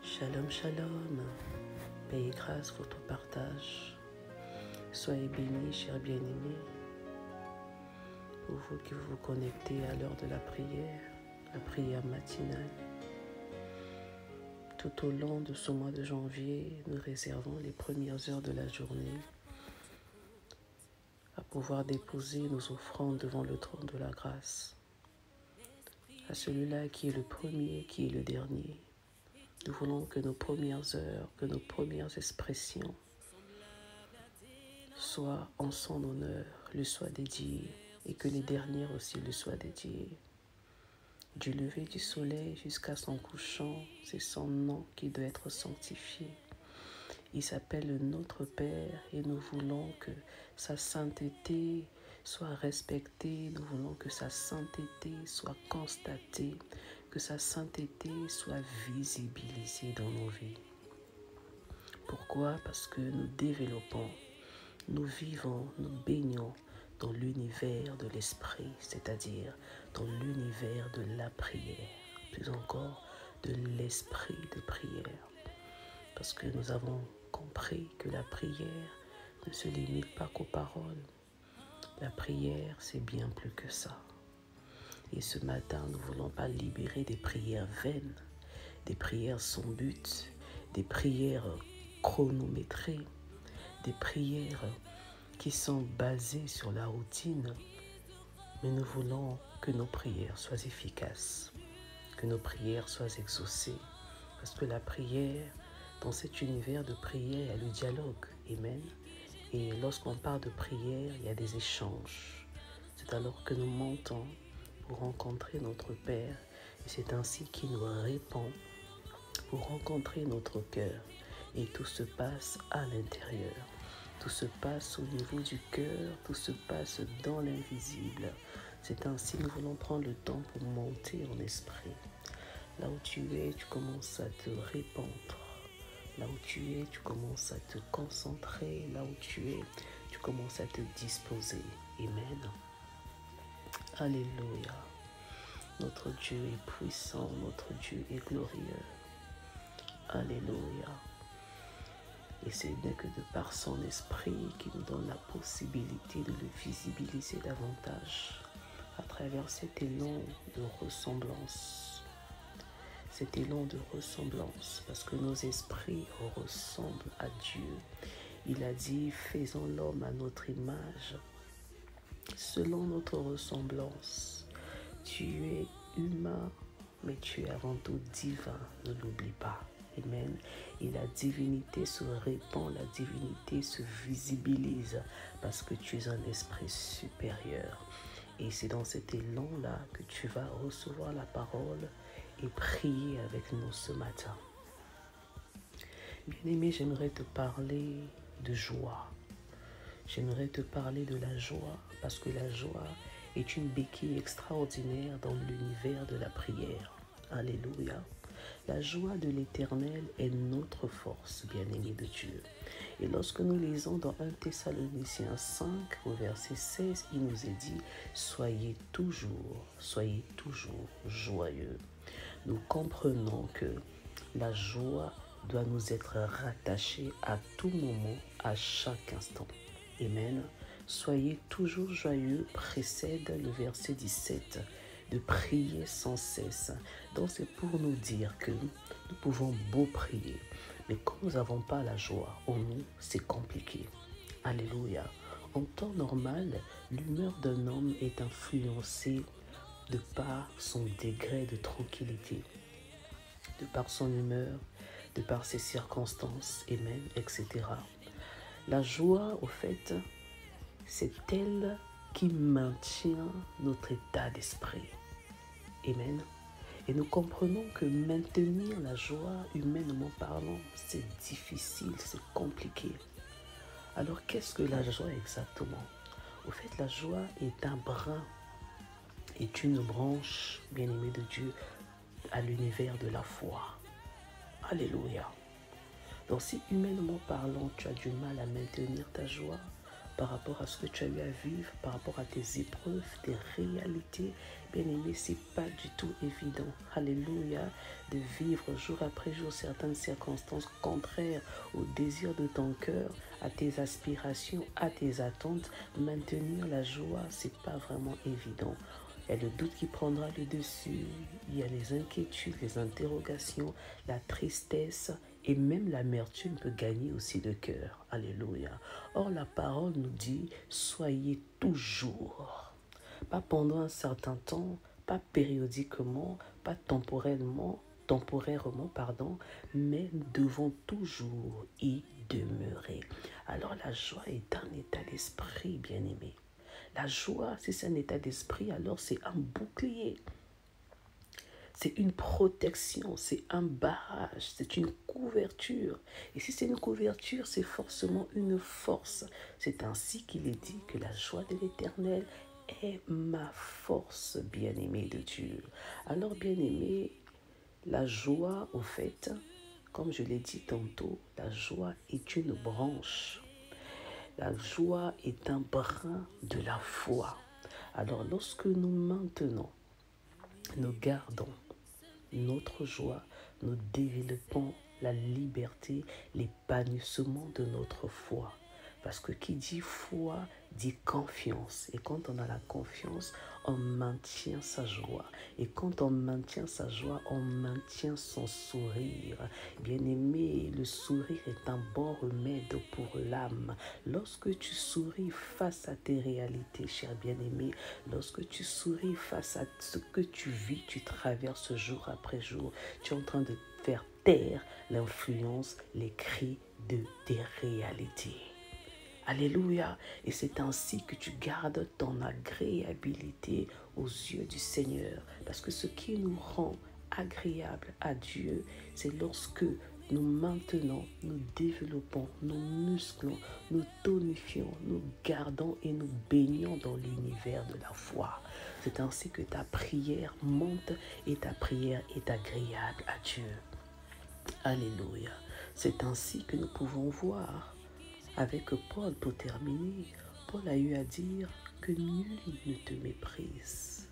Shalom, shalom. Paix et grâce, votre partage. Soyez bénis, chers bien-aimés. Pour vous qui vous connectez à l'heure de la prière matinale. Tout au long de ce mois de janvier, nous réservons les premières heures de la journée à pouvoir déposer nos offrandes devant le trône de la grâce. À celui-là qui est le premier, qui est le dernier. Nous voulons que nos premières heures, que nos premières expressions soient en son honneur, lui soient dédiées, et que les dernières aussi lui soient dédiées. Du lever du soleil jusqu'à son couchant, c'est son nom qui doit être sanctifié. Il s'appelle notre Père et nous voulons que sa sainteté soit respectée, nous voulons que sa sainteté soit constatée, que sa sainteté soit visibilisée dans nos vies. Pourquoi? Parce que nous développons, nous vivons, nous baignons dans l'univers de l'esprit, c'est-à-dire dans l'univers de la prière, plus encore de l'esprit de prière. Parce que nous avons compris que la prière ne se limite pas qu'aux paroles. La prière, c'est bien plus que ça. Et ce matin, nous ne voulons pas libérer des prières vaines, des prières sans but, des prières chronométrées, des prières qui sont basées sur la routine. Mais nous voulons que nos prières soient efficaces, que nos prières soient exaucées. Parce que la prière, dans cet univers de prière, il y a le dialogue. Amen. Et lorsqu'on parle de prière, il y a des échanges. C'est alors que nous montons pour rencontrer notre Père. Et c'est ainsi qu'il nous répond pour rencontrer notre cœur. Et tout se passe à l'intérieur. Tout se passe au niveau du cœur. Tout se passe dans l'invisible. C'est ainsi que nous voulons prendre le temps pour monter en esprit. Là où tu es, tu commences à te répandre. Là où tu es, tu commences à te concentrer. Là où tu es, tu commences à te disposer. Amen. Alléluia. Notre Dieu est puissant, notre Dieu est glorieux. Alléluia. Et ce n'est que de par son esprit qui nous donne la possibilité de le visibiliser davantage à travers cet élan de ressemblance. Cet élan de ressemblance, parce que nos esprits ressemblent à Dieu. Il a dit, faisons l'homme à notre image, selon notre ressemblance. Tu es humain, mais tu es avant tout divin, ne l'oublie pas. Amen. Et la divinité se répand, la divinité se visibilise, parce que tu es un esprit supérieur. Et c'est dans cet élan-là que tu vas recevoir la parole et prier avec nous ce matin. Bien-aimé, j'aimerais te parler de joie. J'aimerais te parler de la joie parce que la joie est une béquille extraordinaire dans l'univers de la prière. Alléluia. La joie de l'Éternel est notre force, bien-aimé de Dieu. Et lorsque nous lisons dans 1 Thessaloniciens 5, au verset 16, il nous est dit « Soyez toujours joyeux ». Nous comprenons que la joie doit nous être rattachée à tout moment, à chaque instant. Amen. Soyez toujours joyeux précède le verset 17. De prier sans cesse. Donc c'est pour nous dire que nous pouvons beau prier, mais quand nous n'avons pas la joie en nous, c'est compliqué. Alléluia. En temps normal, l'humeur d'un homme est influencée de par son degré de tranquillité, de par son humeur, de par ses circonstances, et même, etc. La joie, au fait, c'est elle qui maintient notre état d'esprit. Amen. Et nous comprenons que maintenir la joie, humainement parlant, c'est difficile, c'est compliqué. Alors, qu'est-ce que la joie exactement? Au fait, la joie est un brin, est une branche, bien-aimée de Dieu, à l'univers de la foi. Alléluia. Donc, si humainement parlant, tu as du mal à maintenir ta joie, par rapport à ce que tu as eu à vivre, par rapport à tes épreuves, tes réalités. Bien-aimé, c'est pas du tout évident, alléluia, de vivre jour après jour certaines circonstances contraires au désir de ton cœur, à tes aspirations, à tes attentes. Maintenir la joie, c'est pas vraiment évident. Il y a le doute qui prendra le dessus, il y a les inquiétudes, les interrogations, la tristesse et même l'amertume peut gagner aussi le cœur. Alléluia. Or, la parole nous dit, soyez toujours, pas pendant un certain temps, pas périodiquement, pas temporairement, mais nous devons toujours y demeurer. Alors la joie est un état d'esprit, bien-aimé. La joie, si c'est un état d'esprit, alors c'est un bouclier. C'est une protection, c'est un barrage, c'est une couverture. Et si c'est une couverture, c'est forcément une force. C'est ainsi qu'il est dit que la joie de l'Éternel est ma force, bien-aimé de Dieu. Alors, bien-aimé, la joie, au fait, comme je l'ai dit tantôt, la joie est une branche. La joie est un brin de la foi. Alors, lorsque nous maintenons, nous gardons notre joie, nous développons la liberté, l'épanouissement de notre foi. Parce que qui dit foi, dit confiance. Et quand on a la confiance, on maintient sa joie. Et quand on maintient sa joie, on maintient son sourire. Bien-aimé, le sourire est un bon remède pour l'âme. Lorsque tu souris face à tes réalités, cher bien-aimé, lorsque tu souris face à ce que tu vis, tu traverses jour après jour, tu es en train de faire taire l'influence, les cris de tes réalités. Alléluia. Et c'est ainsi que tu gardes ton agréabilité aux yeux du Seigneur. Parce que ce qui nous rend agréable à Dieu, c'est lorsque nous maintenons, nous développons, nous musclons, nous tonifions, nous gardons et nous baignons dans l'univers de la foi. C'est ainsi que ta prière monte et ta prière est agréable à Dieu. Alléluia. C'est ainsi que nous pouvons voir avec Paul, pour terminer, Paul a eu à dire que nul ne te méprise,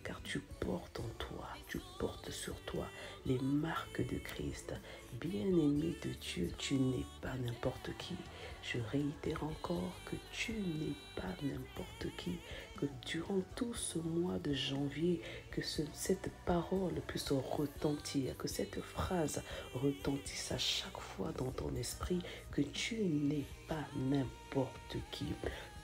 car tu portes en toi, tu portes sur toi les marques de Christ. Bien-aimé de Dieu, tu n'es pas n'importe qui. Je réitère encore que tu n'es pas n'importe qui, que durant tout ce mois de janvier, que cette parole puisse retentir, que cette phrase retentisse à chaque fois dans ton esprit, que tu n'es pas n'importe qui.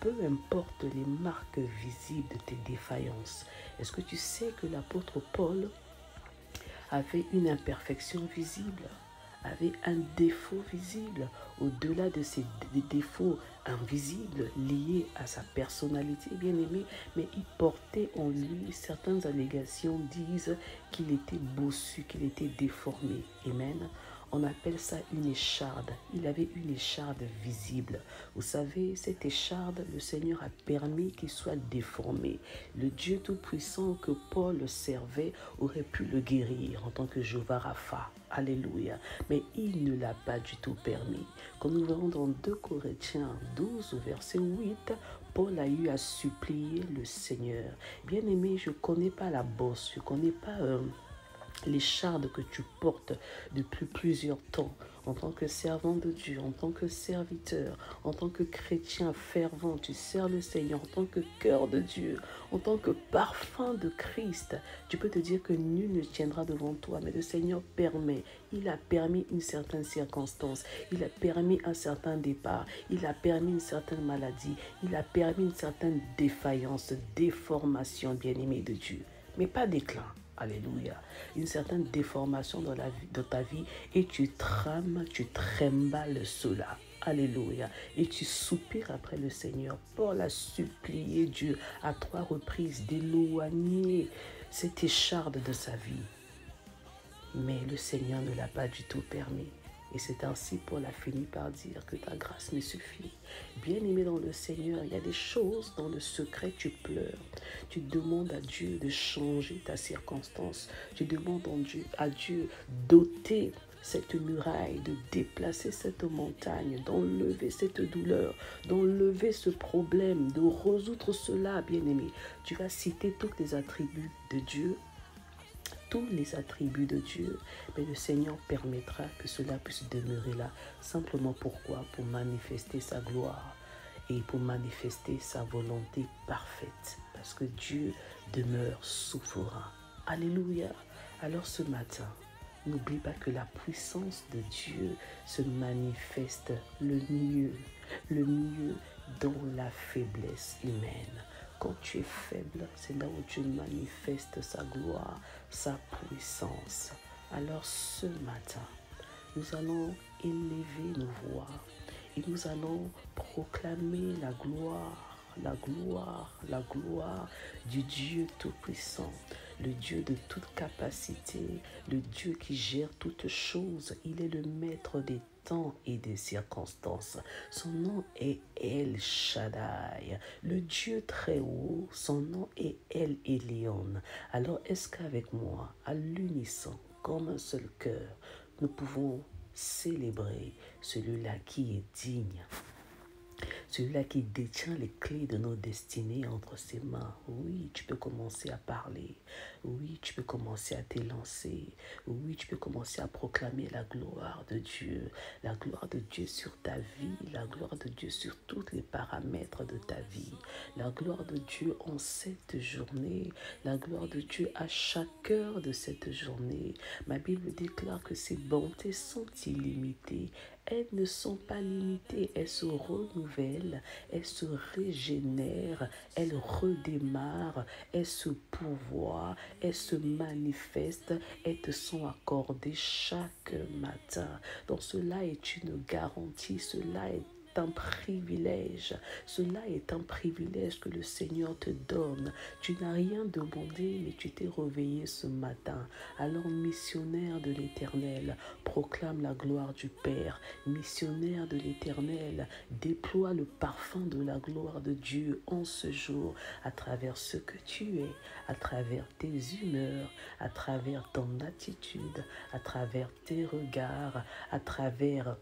Peu importe les marques visibles de tes défaillances. Est-ce que tu sais que l'apôtre Paul avait une imperfection visible, avait un défaut visible, au-delà de ces défauts invisibles liés à sa personnalité bien-aimée, mais il portait en lui, certaines allégations disent qu'il était bossu, qu'il était déformé. Amen. On appelle ça une écharde. Il avait une écharde visible. Vous savez, cette écharde, le Seigneur a permis qu'il soit déformé. Le Dieu Tout-Puissant que Paul servait aurait pu le guérir en tant que Jéhovah Rapha. Alléluia. Mais il ne l'a pas du tout permis. Quand nous verrons dans 2 Corinthiens 12, verset 8, Paul a eu à supplier le Seigneur. Bien-aimé, je ne connais pas la bosse, je ne connais pas l'écharde que tu portes depuis plusieurs temps en tant que servant de Dieu, en tant que serviteur, en tant que chrétien fervent, tu sers le Seigneur, en tant que cœur de Dieu, en tant que parfum de Christ. Tu peux te dire que nul ne tiendra devant toi, mais le Seigneur permet. Il a permis une certaine circonstance, il a permis un certain départ, il a permis une certaine maladie, il a permis une certaine défaillance, déformation, bien-aimé de Dieu, mais pas déclin. Alléluia. Une certaine déformation dans ta vie et tu trames, tu trembles cela. Alléluia. Et tu soupires après le Seigneur. Paul a supplié Dieu à 3 reprises d'éloigner cette écharde de sa vie. Mais le Seigneur ne l'a pas du tout permis. Et c'est ainsi Paul a fini par dire que ta grâce me suffit. Bien-aimé dans le Seigneur, il y a des choses dans le secret, tu pleures. Tu demandes à Dieu de changer ta circonstance. Tu demandes à Dieu d'ôter cette muraille, de déplacer cette montagne, d'enlever cette douleur, d'enlever ce problème, de résoudre cela, bien-aimé. Tu vas citer tous les attributs de Dieu, tous les attributs de Dieu, mais le Seigneur permettra que cela puisse demeurer là. Simplement pourquoi? Pour manifester sa gloire et pour manifester sa volonté parfaite. Parce que Dieu demeure souverain. Alléluia. Alors ce matin, n'oublie pas que la puissance de Dieu se manifeste le mieux dans la faiblesse humaine. Quand tu es faible, c'est là où Dieu manifeste sa gloire, sa puissance. Alors ce matin, nous allons élever nos voix et nous allons proclamer la gloire, la gloire du Dieu Tout-Puissant, le Dieu de toute capacité, le Dieu qui gère toutes choses. Il est le maître des temps et des circonstances. Son nom est El Shaddai, le Dieu très haut. Son nom est El Elyon. Alors est-ce qu'avec moi, à l'unisson, comme un seul cœur, nous pouvons célébrer celui-là qui est digne, celui-là qui détient les clés de nos destinées entre ses mains? Oui, tu peux commencer à parler. Oui, tu peux commencer à t'élancer. Oui, tu peux commencer à proclamer la gloire de Dieu. La gloire de Dieu sur ta vie. La gloire de Dieu sur tous les paramètres de ta vie. La gloire de Dieu en cette journée. La gloire de Dieu à chaque heure de cette journée. Ma Bible déclare que ses bontés sont illimitées. Elles ne sont pas limitées, elles se renouvellent, elles se régénèrent, elles redémarrent, elles se pourvoient, elles se manifestent, elles te sont accordées chaque matin. Donc cela est une garantie, cela est un privilège. Cela est un privilège que le Seigneur te donne. Tu n'as rien demandé, mais tu t'es réveillé ce matin. Alors, missionnaire de l'Éternel, proclame la gloire du Père. Missionnaire de l'Éternel, déploie le parfum de la gloire de Dieu en ce jour, à travers ce que tu es, à travers tes humeurs, à travers ton attitude, à travers tes regards, à travers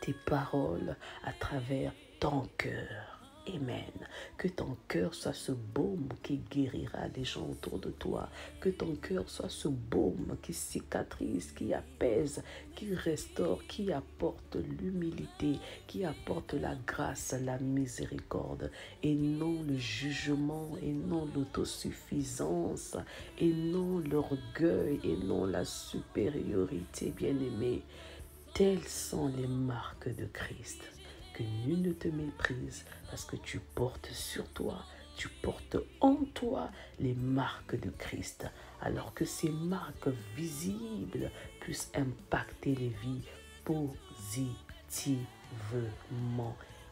tes paroles, à travers ton cœur. Amen. Que ton cœur soit ce baume qui guérira les gens autour de toi. Que ton cœur soit ce baume qui cicatrise, qui apaise, qui restaure, qui apporte l'humilité, qui apporte la grâce, la miséricorde, et non le jugement, et non l'autosuffisance, et non l'orgueil, et non la supériorité, bien-aimé. Telles sont les marques de Christ. Que nul ne te méprise parce que tu portes sur toi, tu portes en toi les marques de Christ. Alors que ces marques visibles puissent impacter les vies positivement.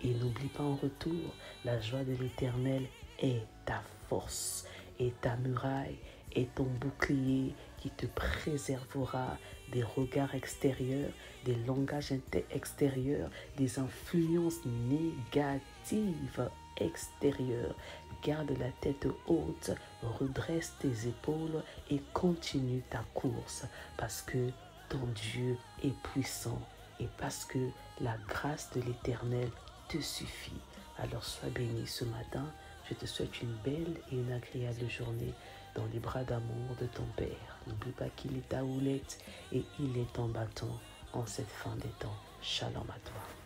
Et n'oublie pas en retour, la joie de l'Éternel est ta force, et ta muraille, et ton bouclier qui te préservera des regards extérieurs, des langages extérieurs, des influences négatives extérieures. Garde la tête haute, redresse tes épaules et continue ta course parce que ton Dieu est puissant et parce que la grâce de l'Éternel te suffit. Alors sois béni ce matin. Je te souhaite une belle et une agréable journée dans les bras d'amour de ton Père. N'oublie pas qu'il est ta houlette et il est ton bâton en cette fin des temps. Shalom à toi.